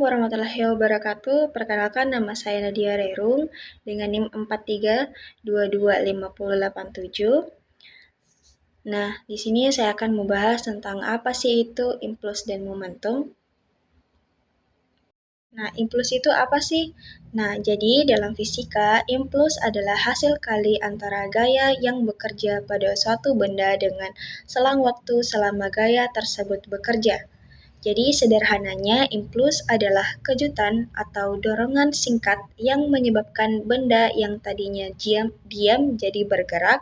warahmatullahi wabarakatuh. Perkenalkan, nama saya Nadia Rerung dengan NIM 43225087. Nah, di sini saya akan membahas tentang apa sih itu impuls dan momentum. Nah, impuls itu apa sih? Nah, jadi dalam fisika, impuls adalah hasil kali antara gaya yang bekerja pada suatu benda dengan selang waktu selama gaya tersebut bekerja. Jadi sederhananya, impuls adalah kejutan atau dorongan singkat yang menyebabkan benda yang tadinya diam jadi bergerak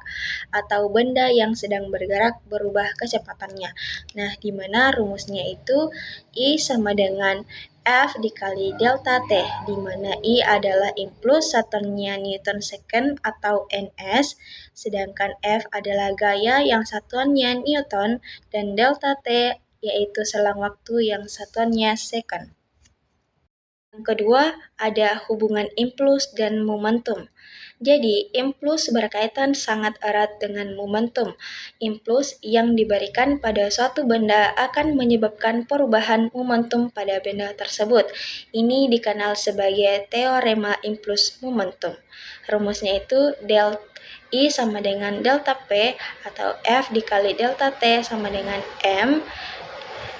atau benda yang sedang bergerak berubah kecepatannya. Nah, di mana rumusnya itu I sama dengan F dikali delta T, di mana I adalah impuls satuannya Newton second atau NS, sedangkan F adalah gaya yang satuannya Newton, dan delta T yaitu selang waktu yang satuannya second. Yang kedua, ada hubungan impuls dan momentum. Jadi, impuls berkaitan sangat erat dengan momentum. Impuls yang diberikan pada suatu benda akan menyebabkan perubahan momentum pada benda tersebut. Ini dikenal sebagai teorema impuls momentum. Rumusnya itu del I sama dengan delta P atau F dikali delta T sama dengan M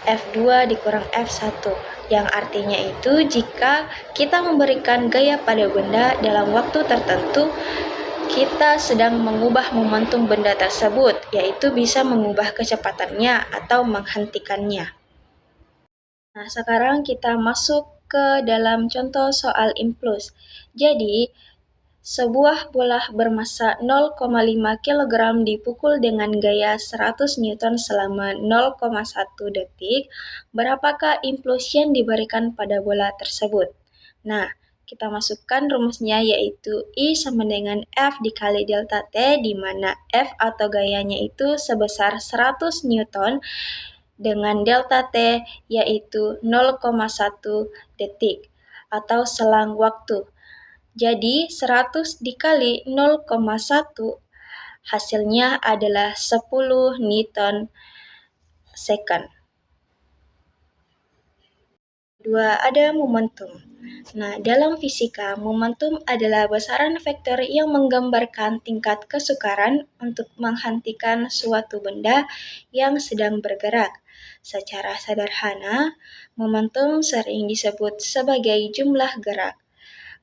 F2 dikurang F1, yang artinya itu jika kita memberikan gaya pada benda dalam waktu tertentu, kita sedang mengubah momentum benda tersebut, yaitu bisa mengubah kecepatannya atau menghentikannya. Nah, sekarang kita masuk ke dalam contoh soal impuls. Jadi, sebuah bola bermassa 0,5 kg dipukul dengan gaya 100 Newton selama 0,1 detik. Berapakah impuls yang diberikan pada bola tersebut? Nah, kita masukkan rumusnya yaitu I sama dengan F dikali delta T, di mana F atau gayanya itu sebesar 100 Newton dengan delta T yaitu 0,1 detik atau selang waktu. Jadi 100 dikali 0,1 hasilnya adalah 10 Newton second. Kedua, ada momentum. Nah, dalam fisika, momentum adalah besaran vektor yang menggambarkan tingkat kesukaran untuk menghentikan suatu benda yang sedang bergerak. Secara sederhana, momentum sering disebut sebagai jumlah gerak.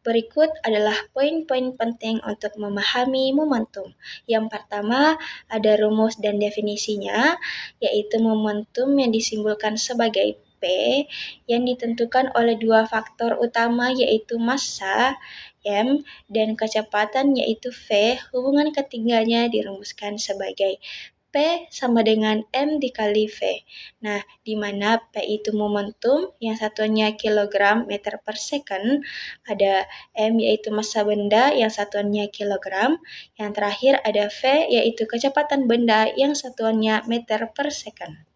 Berikut adalah poin-poin penting untuk memahami momentum. Yang pertama, ada rumus dan definisinya, yaitu momentum yang disimbolkan sebagai P, yang ditentukan oleh dua faktor utama yaitu massa, M, dan kecepatan yaitu V. Hubungan ketiganya dirumuskan sebagai P sama dengan M dikali V. Nah, di mana P itu momentum, yang satuannya kilogram meter per second, ada M yaitu massa benda, yang satuannya kilogram, yang terakhir ada V yaitu kecepatan benda, yang satuannya meter per second.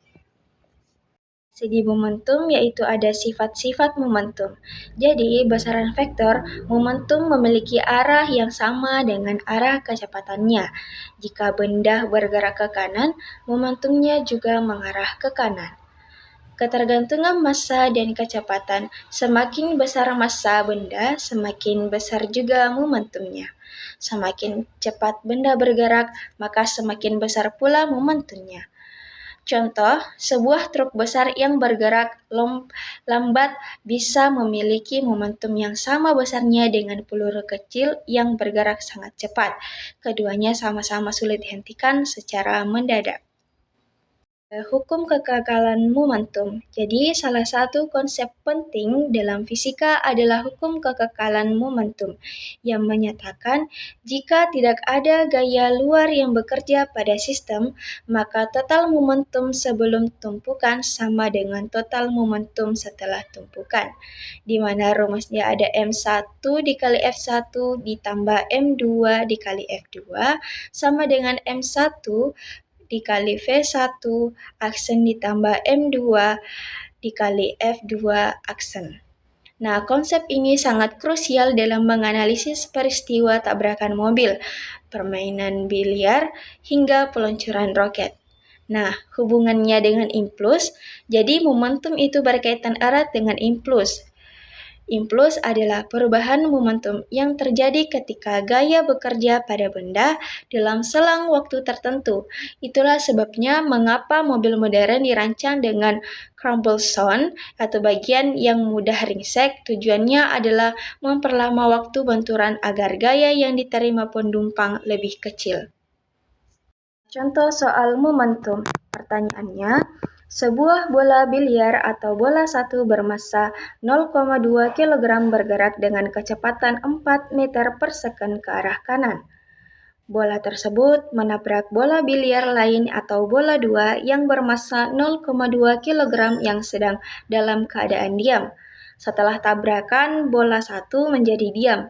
Segi momentum yaitu ada sifat-sifat momentum. Jadi, besaran vektor momentum memiliki arah yang sama dengan arah kecepatannya. Jika benda bergerak ke kanan, momentumnya juga mengarah ke kanan. Ketergantungan massa dan kecepatan, semakin besar massa benda, semakin besar juga momentumnya. Semakin cepat benda bergerak, maka semakin besar pula momentumnya. Contoh, sebuah truk besar yang bergerak lambat bisa memiliki momentum yang sama besarnya dengan peluru kecil yang bergerak sangat cepat. Keduanya sama-sama sulit dihentikan secara mendadak. Hukum kekekalan momentum. Jadi, salah satu konsep penting dalam fisika adalah hukum kekekalan momentum, yang menyatakan jika tidak ada gaya luar yang bekerja pada sistem, maka total momentum sebelum tumpukan sama dengan total momentum setelah tumpukan, di mana rumusnya ada M1 dikali F1 ditambah M2 dikali F2 sama dengan M1 dikali V1 aksen ditambah M2 dikali F2 aksen. Nah, konsep ini sangat krusial dalam menganalisis peristiwa tabrakan mobil, permainan biliar, hingga peluncuran roket. Nah, hubungannya dengan impuls, jadi momentum itu berkaitan erat dengan impuls. Impuls adalah perubahan momentum yang terjadi ketika gaya bekerja pada benda dalam selang waktu tertentu. Itulah sebabnya mengapa mobil modern dirancang dengan crumple zone atau bagian yang mudah ringsek. Tujuannya adalah memperlama waktu benturan agar gaya yang diterima penumpang lebih kecil. Contoh soal momentum. Pertanyaannya, sebuah bola biliar atau bola satu bermassa 0,2 kg bergerak dengan kecepatan 4 meter per second ke arah kanan. Bola tersebut menabrak bola biliar lain atau bola dua yang bermassa 0,2 kg yang sedang dalam keadaan diam. Setelah tabrakan, bola satu menjadi diam.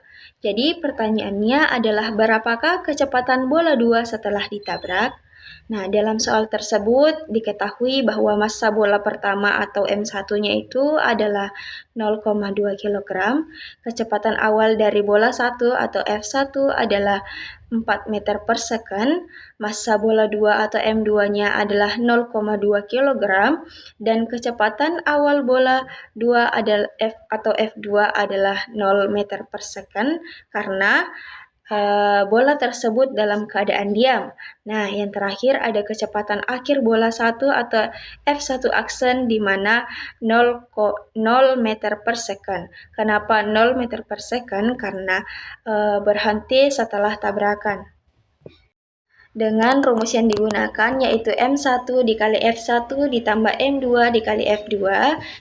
Jadi pertanyaannya adalah berapakah kecepatan bola dua setelah ditabrak? Nah, dalam soal tersebut diketahui bahwa massa bola pertama atau M1-nya itu adalah 0,2 kg. Kecepatan awal dari bola 1 atau F1 adalah 4 meter per second, massa bola 2 atau M2-nya adalah 0,2 kg, dan kecepatan awal bola 2 adalah F2 adalah 0 meter per second karena bola tersebut dalam keadaan diam. Nah, yang terakhir ada kecepatan akhir bola 1 atau F1 aksen di mana 0 meter per second. Kenapa 0 meter per second? Karena berhenti setelah tabrakan. Dengan rumus yang digunakan yaitu M1 dikali F1 ditambah M2 dikali F2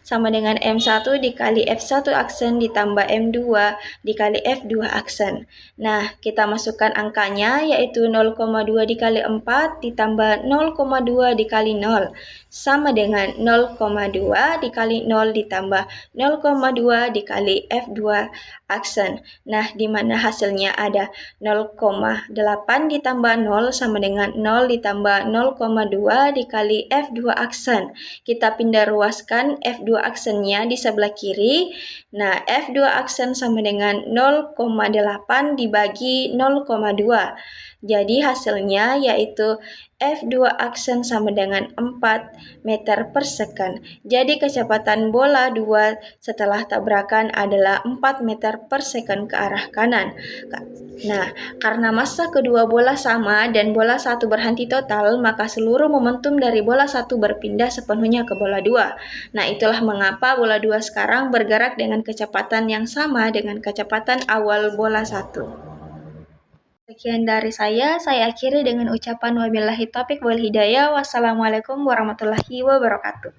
sama dengan M1 dikali F1 aksen ditambah M2 dikali F2 aksen. Nah, kita masukkan angkanya yaitu 0,2 dikali 4 ditambah 0,2 dikali 0 sama dengan 0,2 dikali 0 ditambah 0,2 dikali F2 aksen. Nah, di mana hasilnya ada 0,8 ditambah 0 sama dengan 0 ditambah 0,2 dikali F2 aksen. Kita pindah ruaskan F2 aksennya di sebelah kiri. Nah, F2 aksen sama dengan 0,8 dibagi 0,2. Jadi hasilnya yaitu F2 aksen sama dengan 4 meter per second. Jadi kecepatan bola 2 setelah tabrakan adalah 4 meter per second ke arah kanan. Nah, karena massa kedua bola sama dan bola satu berhenti total, maka seluruh momentum dari bola satu berpindah sepenuhnya ke bola 2. Nah, itulah mengapa bola 2 sekarang bergerak dengan kecepatan yang sama dengan kecepatan awal bola 1. Sekian dari saya akhiri dengan ucapan wabillahi taufiq wal hidayah. Wassalamualaikum warahmatullahi wabarakatuh.